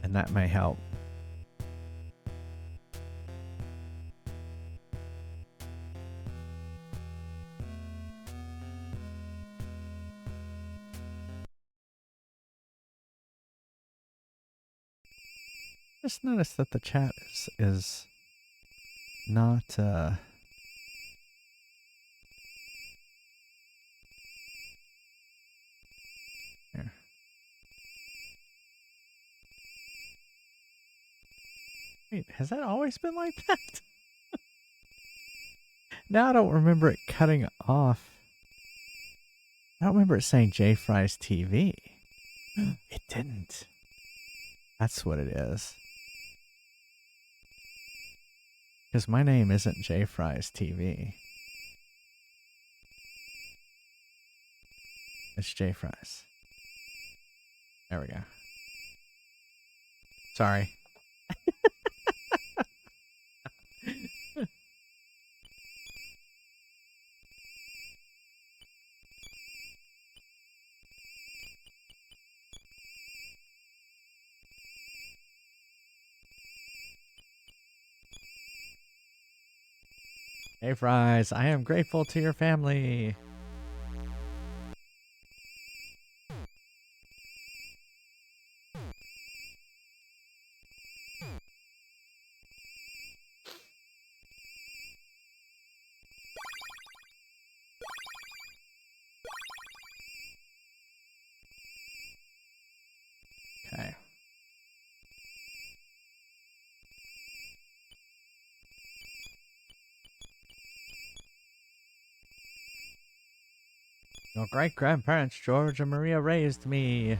and that may help. Just noticed that the chat is not here. Wait, has that always been like that? Now I don't remember it cutting off. I don't remember it saying J Fry's TV. It didn't. That's what it is. Because my name isn't J Fry's TV. It's J Fry's. There we go. Sorry. Hey Fries, I am grateful to your family. Okay. Your great-grandparents George and Maria raised me.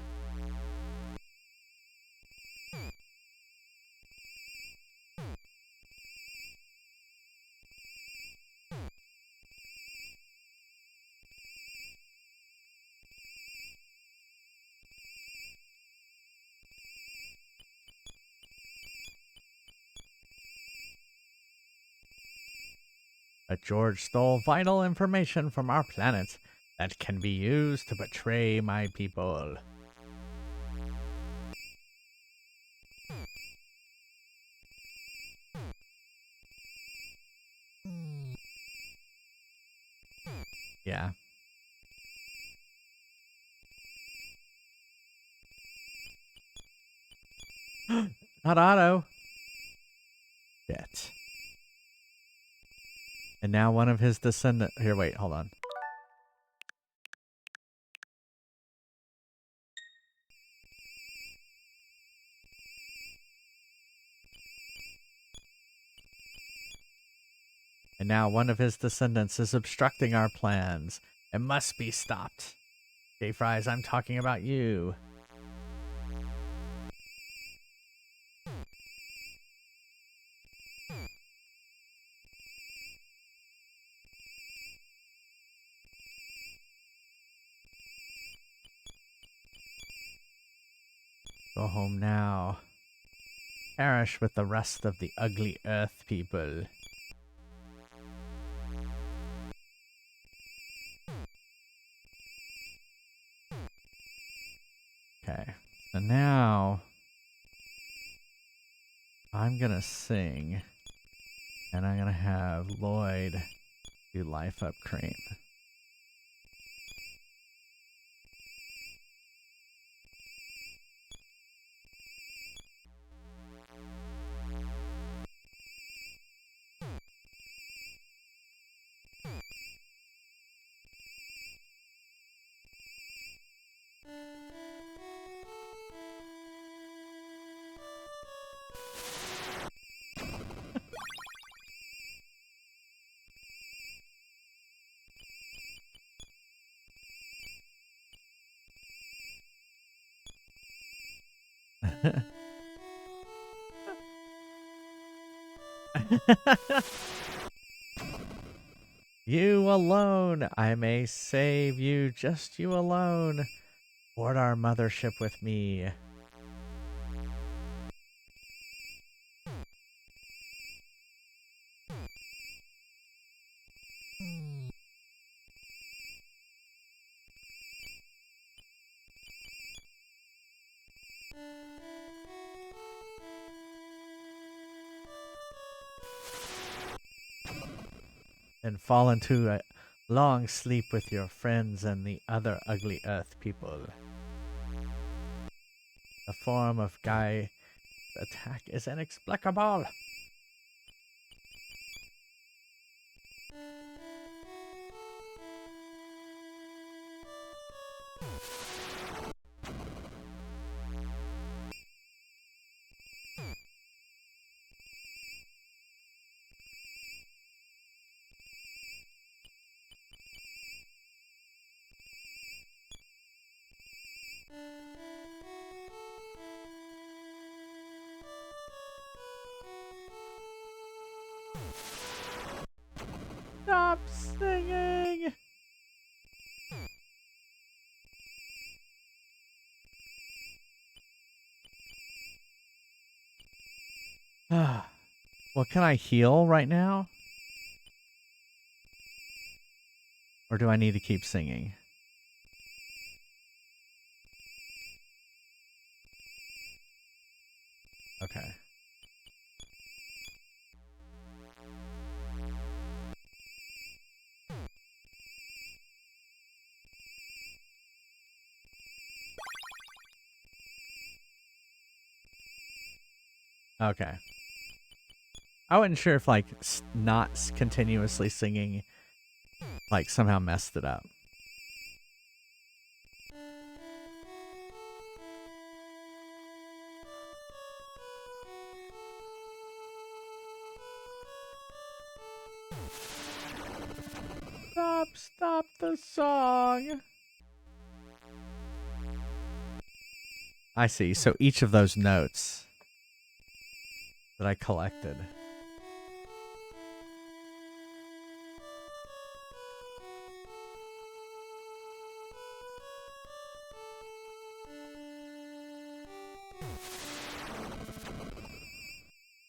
But George stole vital information from our planet that can be used to betray my people. Yeah. Not Otto. Shit. And now one of his descendants. Here, wait, hold on. And now one of his descendants is obstructing our plans. It must be stopped. J Fries, I'm talking about you. Go home now. Perish with the rest of the ugly earth people. Okay, so now I'm gonna sing, and I'm gonna have Lloyd do Life Up Cream. You alone, I may save you, just you alone. Board our mothership with me. and fall into a long sleep with your friends and the other ugly Earth people. The form of Giegue's attack is inexplicable. Stop singing! Well, can I heal right now? Or do I need to keep singing? Okay. Okay. I wasn't sure if, like, not continuously singing, like, somehow messed it up. Stop the song! I see. So each of those notes that I collected.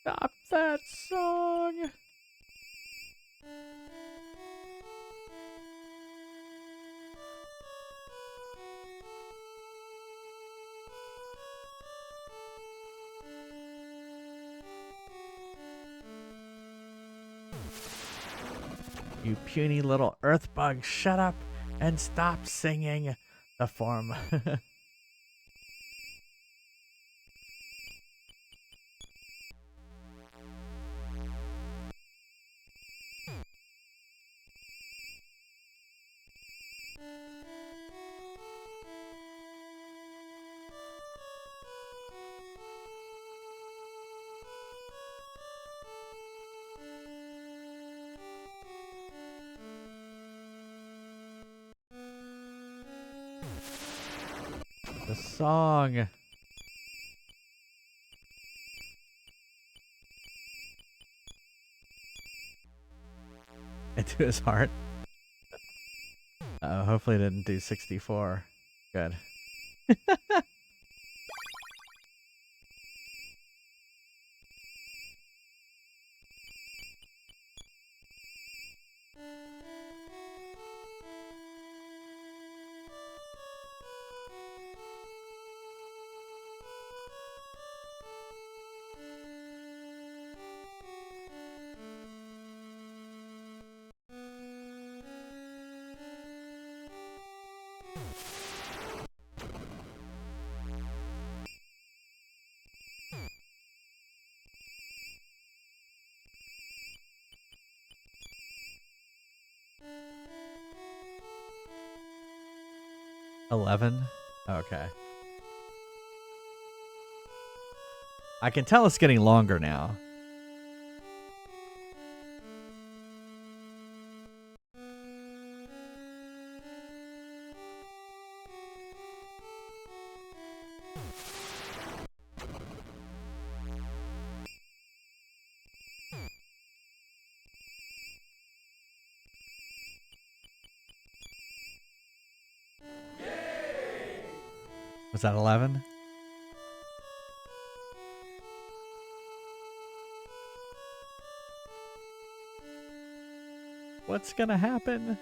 Stop that song! You puny little earth bug, shut up and stop singing the form. 'The song. Into his heart. Hopefully it didn't do 64. Good. $11? Okay. I can tell it's getting longer now. Was that 11? What's gonna happen?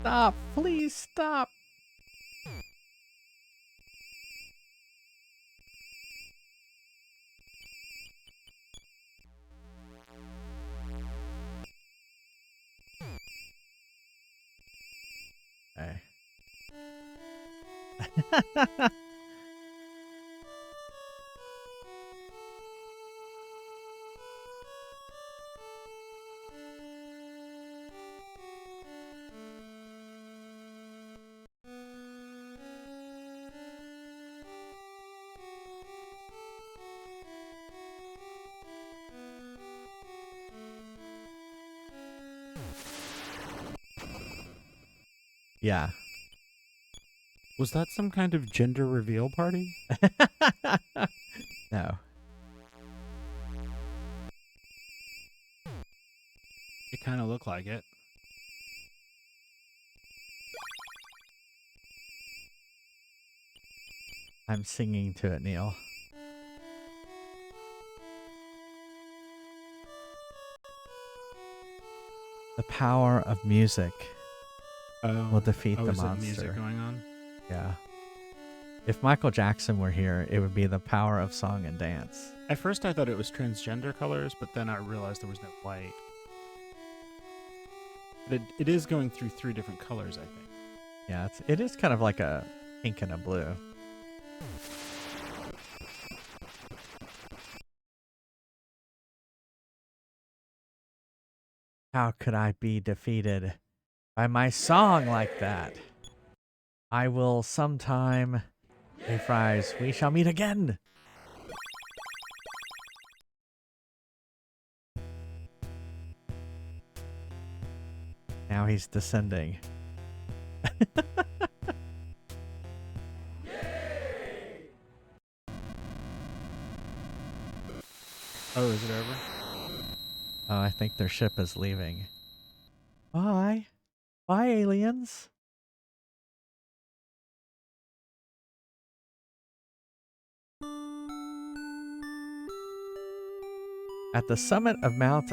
Stop. Please stop. Okay. Yeah. Was that some kind of gender reveal party? No. It kind of looked like it. I'm singing to it, Neil. The power of music will defeat the is monster. It music going on? Yeah. If Michael Jackson were here, it would be the power of song and dance. At first I thought it was transgender colors, but then I realized there was no white. But it is going through 3 different colors, I think. Yeah, it is kind of like a pink and a blue. How could I be defeated by my song like that? I will sometime. Hey, Fries, we shall meet again. Now he's descending. Oh, is it over? Oh, I think their ship is leaving. Bye. Bye, aliens. At the summit of Mount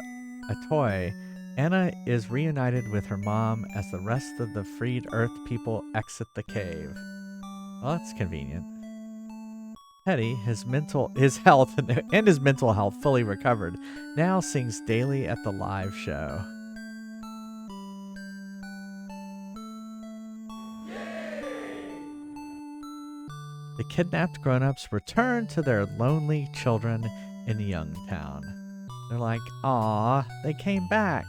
Atoy, Anna is reunited with her mom as the rest of the freed Earth people exit the cave. Well, that's convenient. Teddy, his health and his mental health fully recovered, now sings daily at the live show. The kidnapped grown-ups return to their lonely children in Youngtown. They're like, "Aw, they came back."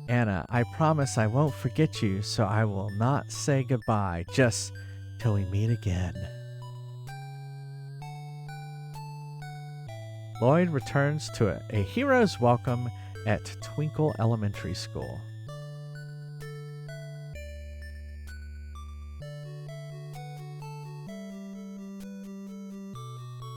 Anna, I promise I won't forget you, so I will not say goodbye just till we meet again. Lloyd returns to a hero's welcome at Twinkle Elementary School.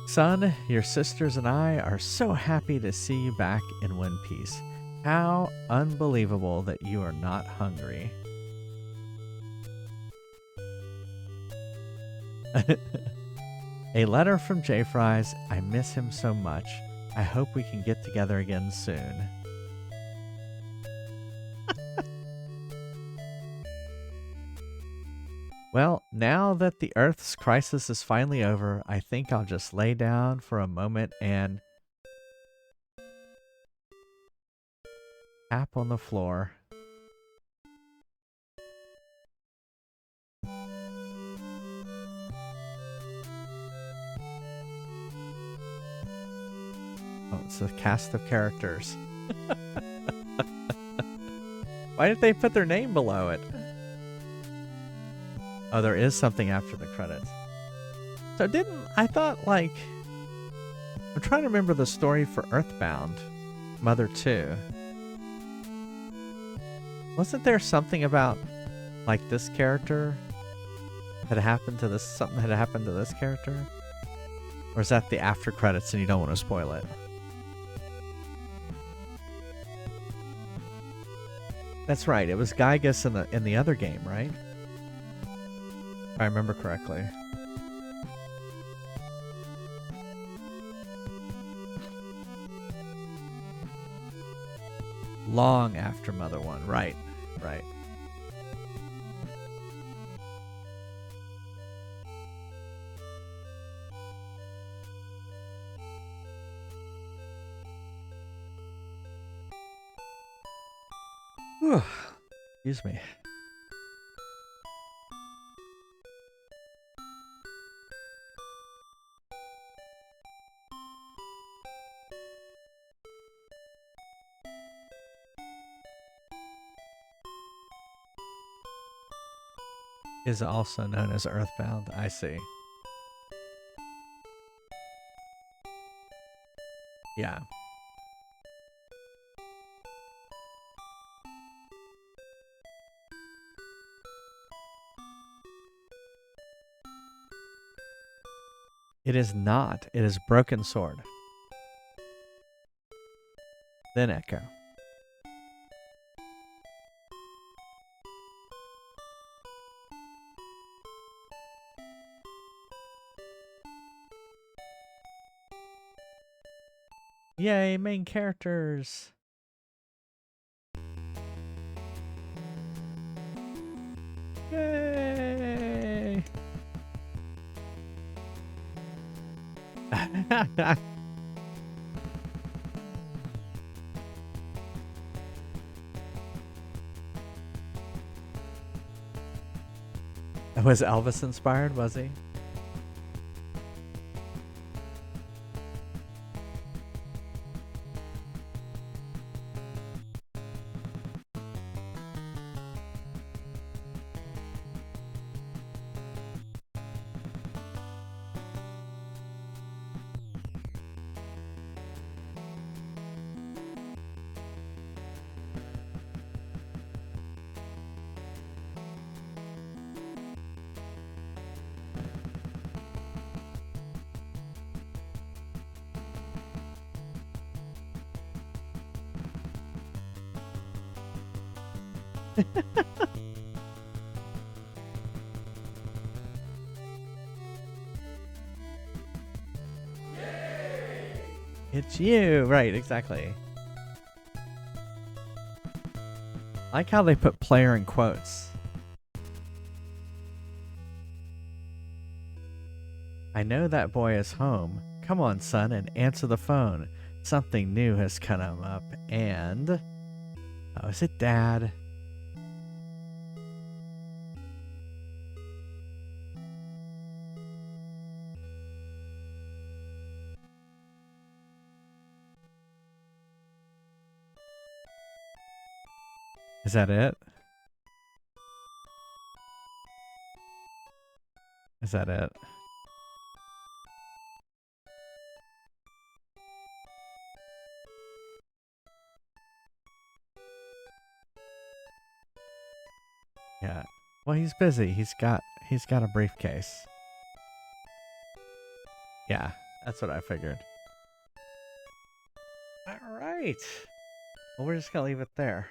Son, your sisters and I are so happy to see you back in one piece. How unbelievable that you are not hungry. A letter from J Fries. I miss him so much. I hope we can get together again soon. Well, now that the Earth's crisis is finally over, I think I'll just lay down for a moment and tap on the floor. Oh, it's a cast of characters. Why did they put their name below it? Oh, there is something after the credits. So I thought, like, I'm trying to remember the story for EarthBound Mother 2. Wasn't there something about, like, this character something had happened to this character? Or is that the after credits and you don't want to spoil it? That's right. It was Giegue in the other game, right? If I remember correctly. long after Mother 1. Right, right. Whew. Excuse me. Is also known as EarthBound. I see. Yeah. It is not. It is Broken Sword. Then Echo. Yay, main characters. Yay. Was Elvis inspired, was he? It's you. Right, exactly. I like how they put player in quotes. I know that boy is home. Come on, son, and answer the phone. Something new has come up, and... Oh, is it Dad? Is that it? Is that it? Yeah. Well, he's busy. He's got a briefcase. Yeah, that's what I figured. All right. Well, we're just gonna leave it there.